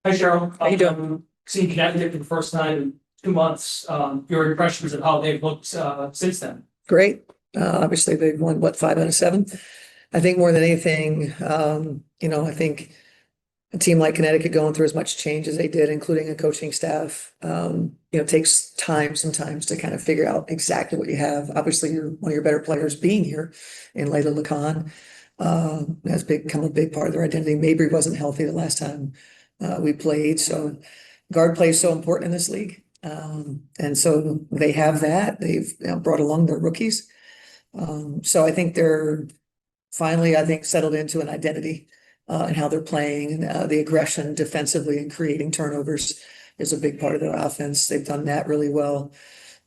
Hi, Cheryl. How you doing? Seeing Connecticut for the first time in 2 months, your impressions of how they've looked, since then? Great. Obviously, they've won, what, 5 out of 7? I think more than anything, I think a team like Connecticut going through as much change as they did, including a coaching staff, takes time sometimes to kind of figure out exactly what you have. Obviously, you're one of your better players being here in Layla Lacan. Has become a big part of their identity. Mabry wasn't healthy the last time we played, so guard play is so important in this league. And so they have that. They've brought along their rookies. So I think they're finally, I think, settled into an identity and how they're playing, and the aggression defensively and creating turnovers is a big part of their offense. They've done that really well.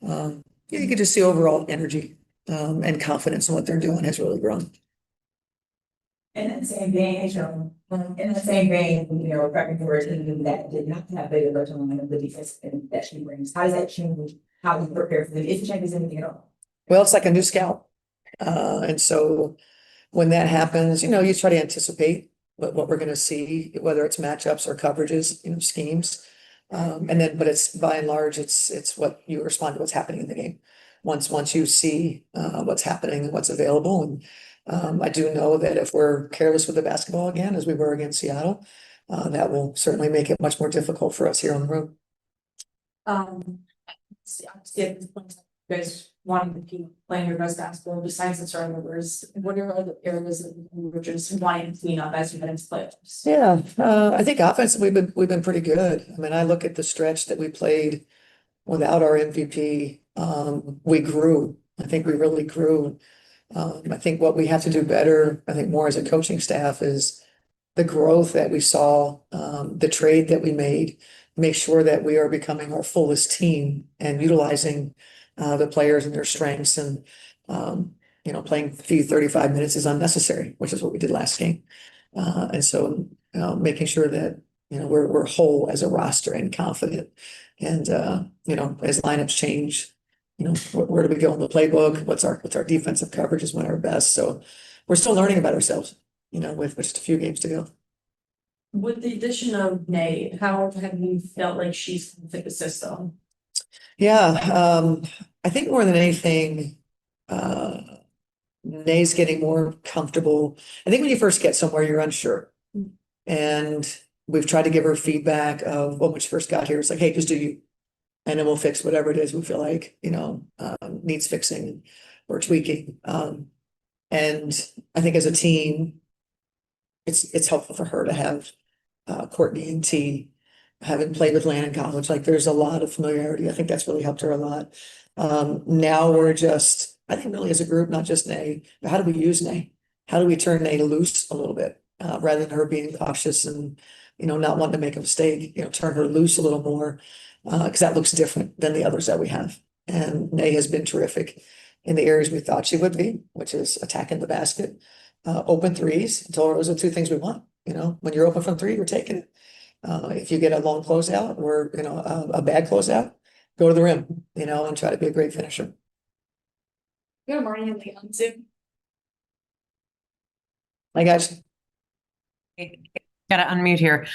You can just see overall energy and confidence in what they're doing has really grown. In that same vein, in the same vein, prepping for a team that did not have big alert line of the defense that she brings, how does that change how we prepare for them? If it changes anything at all? Well, it's like a new scout. And so when that happens, you try to anticipate what we're going to see, whether it's matchups or coverages, schemes. But it's by and large, it's what you respond to what's happening in the game. Once you see what's happening and what's available. And I do know that if we're careless with the basketball again, as we were against Seattle, that will certainly make it much more difficult for us here on the road. You guys wanting to keep playing your best basketball besides the turnovers, what are other areas that we're just wanting to clean up as we head into playoffs? Yeah, I think offensively we've been pretty good. I mean, I look at the stretch that we played without our MVP. We grew. I think we really grew. I think what we have to do better, I think more as a coaching staff, is the growth that we saw, the trade that we made, make sure that we are becoming our fullest team and utilizing the players and their strengths. And playing 35 minutes is unnecessary, which is what we did last game. And so making sure that we're whole as a roster and confident. And as lineups change, where do we go in the playbook? What's our defensive coverage is one of our best. So we're still learning about ourselves, with just a few games to go. With the addition of Nay, how have you felt like she's fit the system? Yeah, I think more than anything, Nay's getting more comfortable. I think when you first get somewhere, you're unsure. And we've tried to give her feedback of when she first got here. It's like, hey, just do you. And then we'll fix whatever it is we feel like, needs fixing or tweaking. And I think as a team, it's helpful for her to have Courtney and T, having played with Lan in college. Like there's a lot of familiarity. I think that's really helped her a lot. Now we're just, I think really as a group, not just Nay, but how do we use Nay? How do we turn Nay loose a little bit rather than her being cautious and, not wanting to make a mistake, turn her loose a little more. Because that looks different than the others that we have. And Nay has been terrific in the areas we thought she would be, which is attacking the basket, open threes. I told her those are 2 things we want. When you're open from 3, you're taking it. If you get a long closeout or, a bad closeout, go to the rim, and try to be a great finisher. Good morning, on Zoom. I got you. Gotta unmute here.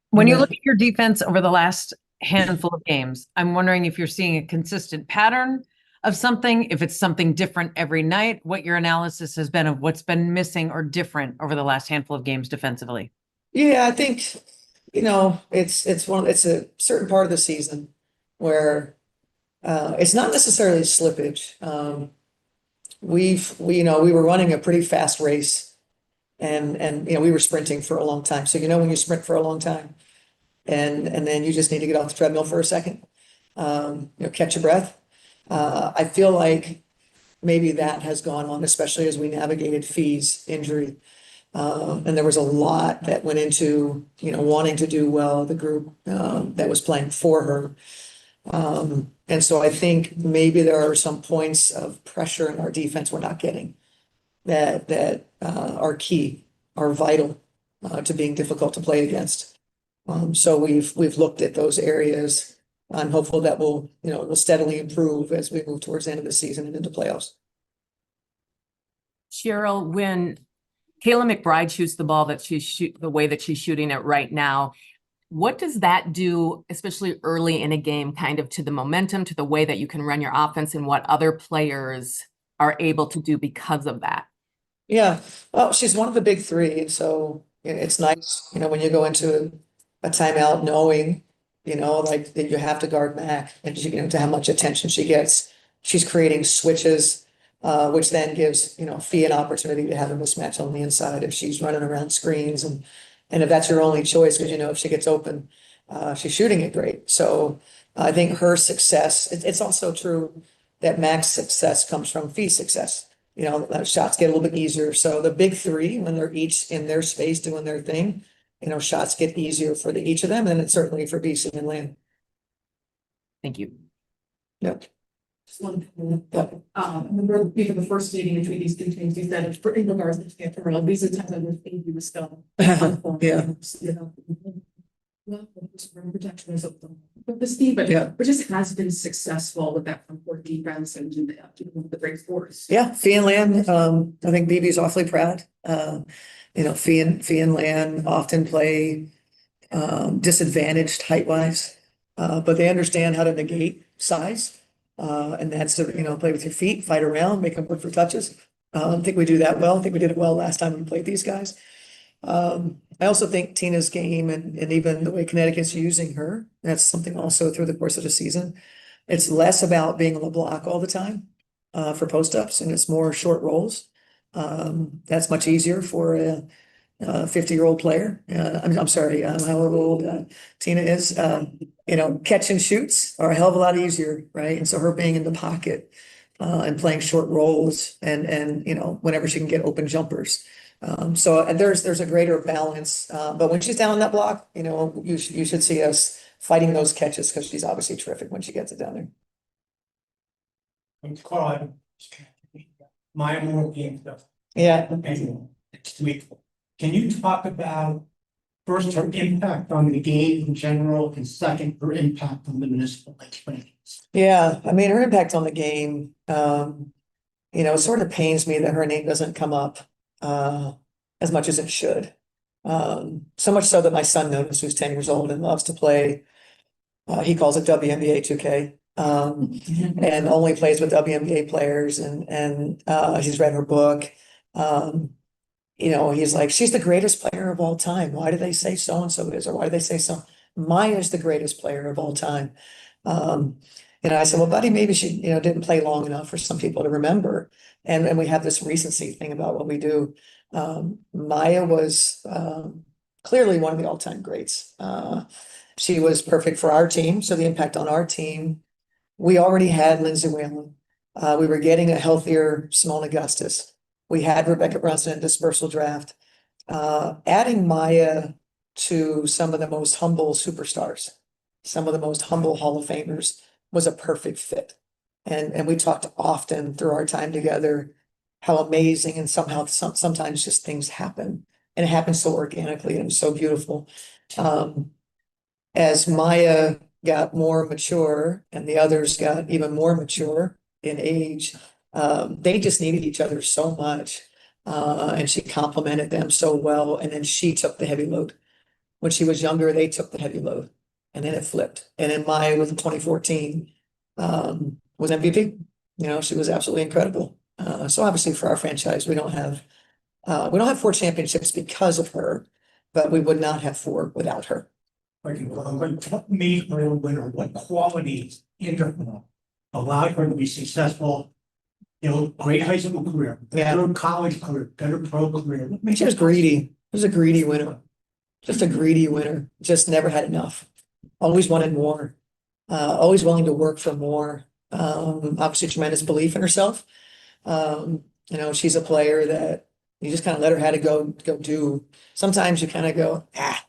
When you look at your defense over the last handful of games, I'm wondering if you're seeing a consistent pattern of something, if it's something different every night, what your analysis has been of what's been missing or different over the last handful of games defensively. Yeah, I think, it's a certain part of the season where it's not necessarily slippage. We were running a pretty fast race and we were sprinting for a long time. So when you sprint for a long time and then you just need to get off the treadmill for a second, catch your breath. I feel like maybe that has gone on, especially as we navigated Fee's injury. And there was a lot that went into, wanting to do well, the group that was playing for her. And so I think maybe there are some points of pressure in our defense we're not getting that are key, are vital to being difficult to play against. So we've looked at those areas. I'm hopeful that will steadily improve as we move towards the end of the season and into playoffs. Cheryl, when Kayla McBride shoots the ball the way that she's shooting it right now, What does that do, especially early in a game, kind of to the momentum, to the way that you can run your offense and what other players are able to do because of that? Yeah, well, she's one of the big three, and so it's nice, when you go into a timeout knowing, like that you have to guard Mac and to how much attention she gets. She's creating switches, which then gives, Fee an opportunity to have a mismatch on the inside if she's running around screens and if that's your only choice, because if she gets open, she's shooting it great. So I think her success, it's also true that Mac's success comes from Fee's success. Shots get a little bit easier. So the big three, when they're each in their space doing their thing, shots get easier for each of them, and it's certainly for BC and Lynn. Thank you. Yep. Just one thing, remember before the first meeting between these two teams, you said for in regards to Cheryl, these are times I would think you were still. Yeah. Well, protection is up but the Steve, but Yeah. it just has been successful with that front court defense and the great force. Yeah, Fee and Lan, I think BB's awfully proud. Fee and Lan often play disadvantaged height-wise, but they understand how to negate size. And that's to, play with your feet, fight around, make them look for touches. I think we do that well. I think we did it well last time we played these guys. I also think Tina's game and even the way Connecticut's using her, that's something also through the course of the season. It's less about being on the block all the time for post-ups, and it's more short rolls. That's much easier for a 50-year-old player. I'm sorry, however old Tina is. Catch and shoots are a hell of a lot easier, right? And so her being in the pocket and playing short rolls and whenever she can get open jumpers. So there's a greater balance, but when she's down on that block, you should see us fighting those catches because she's obviously terrific when she gets it down there. And Carl, my moral game stuff. Yeah. And next week, can you talk about first her impact on the game in general, and second her impact on the municipal expansions? Yeah, I mean, her impact on the game, it sort of pains me that her name doesn't come up as much as it should. So much so that my son noticed, who's 10 years old and loves to play, he calls it WNBA 2K, and only plays with WNBA players and he's read her book. He's like, she's the greatest player of all time. Why do they say so-and-so is, or why do they say so? Maya's the greatest player of all time. I said, well, buddy, maybe she, didn't play long enough for some people to remember. And we have this recency thing about what we do. Maya was clearly one of the all-time greats. She was perfect for our team. So the impact on our team, we already had Lindsay Whalen. We were getting a healthier Simone Augustus. We had Rebecca Brunson in dispersal draft. Adding Maya to some of the most humble superstars, some of the most humble Hall of Famers, was a perfect fit. And we talked often through our time together how amazing and somehow sometimes just things happen. And it happens so organically and so beautiful. As Maya got more mature and the others got even more mature in age, they just needed each other so much. And she complimented them so well. And then she took the heavy load. When she was younger, they took the heavy load. And then it flipped. And then Maya was in 2014, was MVP. She was absolutely incredible. So obviously for our franchise, we don't have 4 championships because of her, but we would not have 4 without her. What made her a winner? What qualities in her allowed her to be successful? Great high school career, better college career, better pro career. She was greedy. She was a greedy winner. Just a greedy winner. Just never had enough. Always wanted more. Always willing to work for more. Obviously tremendous belief in herself. She's a player that you just kind of let her have to go do. Sometimes you kind of go,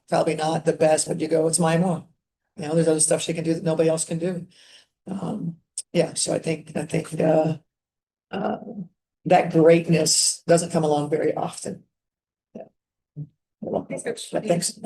probably not the best, but you go, it's my mom. There's other stuff she can do that nobody else can do. So I think that greatness doesn't come along very often. Yeah. Well, thanks.